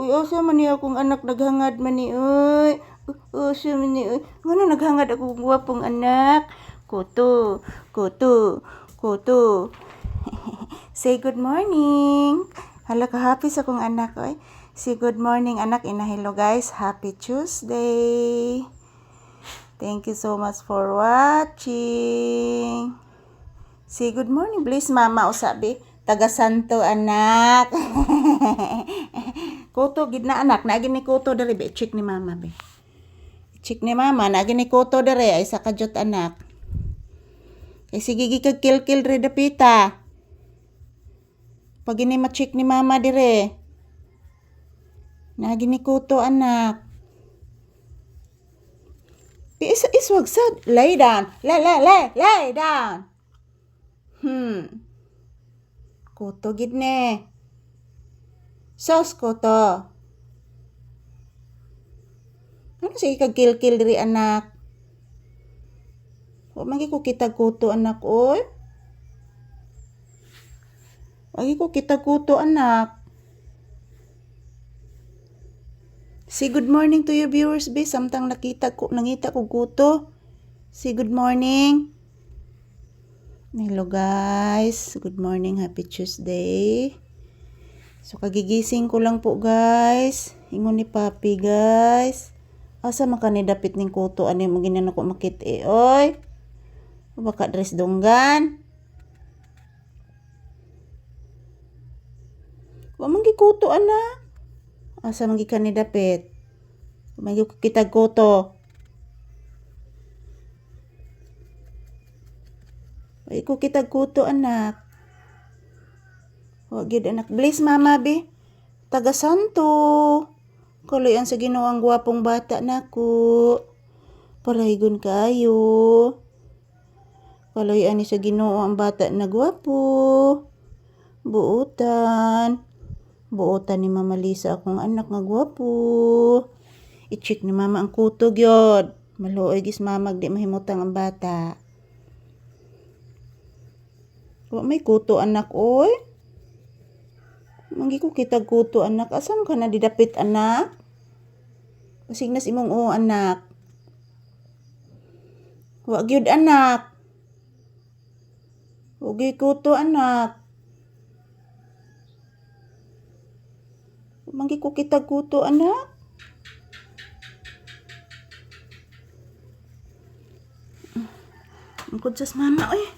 Uy, asa man ni akong anak naghangad man ni, uy. Asa man ni, uy. Ngano naghangad akong guwapong anak? Kuto, kuto, kuto. Say good morning. Hala ka happy sa akong anak, oy. Say good morning, anak. Hello guys. Happy Tuesday. Thank you so much for watching. Say good morning, please, mama. O sabi, taga Santo, anak. Kuto, gid na anak. Naagi ni kuto dere, be. Check ni mama, be. Check ni mama. Naagi ni kuto dere. Ay, sa kajot, anak. Ay, sige, gikag kil-kil re dapita. Pag ini ma-check ni mama dire. Naagi ni kuto, anak. Iswag sad. Lay down. Lay down. Kuto gid ne. Sos kuto. Ano sige kag kil-kil diri, anak? Wa magi ko kita kuto, anak, oy. Agi ko kita kuto, anak. Say good morning to your viewers, be. Samtang nangita ko kuto. Say good morning. Hello guys. Good morning. Happy Tuesday. So kagigising ko lang po, guys. Ingon ni Papi, guys. Asa makanidapit ning kuto ani mo ginan ako makit-e, oy. Baka dress donggan. Wa man kuto, anak. Asa man kanidapit? Magi ko kita kuto. Ay ko kita kuto, anak. Wa gid, anak. Bless mama, be. Taga Santo. Kaloyan sa Ginoo ang gwapong bata nako. Paraygon kayo. Kaloyan ni sa Ginoo ang bata na gwapo. Buotan. Buotan ni Mama Lisa akong anak nga gwapo. I-check ni mama ang kuto gyud. Maluoy gis mama di mahimutang ang bata. Wa may kuto, anak, oy. Manggi ko kita kuto, anak. Asam ka na didapit, anak? Pasignas imong anak. Wa gyud, anak. Ugi kuto, anak. Manggi ko kita kuto, anak. Angkod sas mama, oy.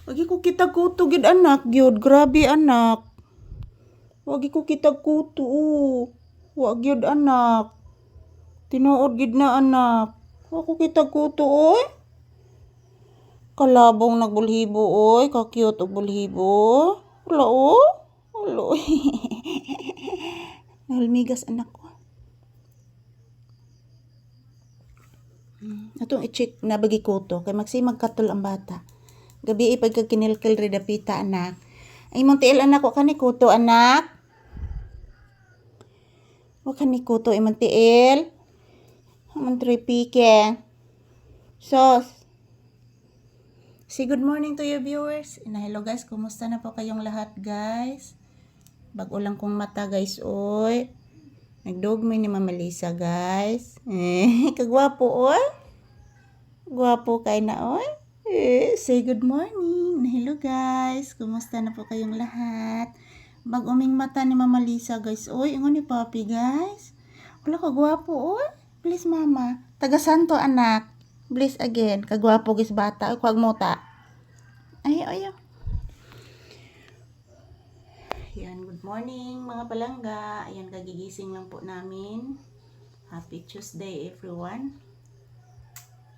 Wagi ko kita kuto gid, anak, gyud. Grabe, anak. Wagi ko kita kuto. Wa gyud, anak. Tinuod gid na, anak. Wa ko kita kuto, oy. Kalabong nagbulhibo, oy. Ka-cute og bulhibo. Wala, oh. Wala, oy. Nalmigas, anak ko. Atong i-check na bagi kuto. Kay magkatol ang bata. Gabi ipag kinilkil re dapita, anak. Ay mong tiil, anak, wa kani kuto, anak. Wa kani kuto imong tiil. Amon tripike. Sos. Say good morning to your viewers. Hello guys, kumusta na po kayong lahat, guys? Bago lang kong mata, guys, oy. Nagdugmay ni Mama Lisa, guys. Kagwapo, oy. Gwapo kay na, oy. Say good morning. Hello guys. Kumusta na po kayong lahat? Bag-uming mata ni Mama Lisa, guys. Oy, ingon ni Papi, guys. Wala ka gwapo, oy. Please, mama. Taga Santo, anak. Please again. Kagwapo gis bata. Oy, kwag mota. Ay. Yan, good morning mga palangga. Ayan, kagigising lang po namin. Happy Tuesday, everyone.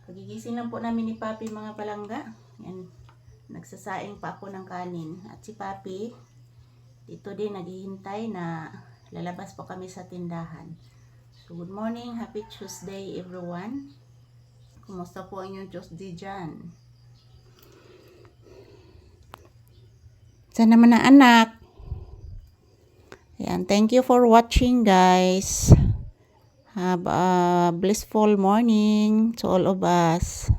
Pagigising lang po namin ni Papi, mga palangga. Yan, nagsasaing pa ako ng kanin. At si Papi, dito din naghihintay na lalabas po kami sa tindahan. So, good morning, happy Tuesday, everyone. Kumusta po ang inyong Tuesday dyan? Saan naman na, anak? Yan, thank you for watching, guys. Have a blissful morning to all of us.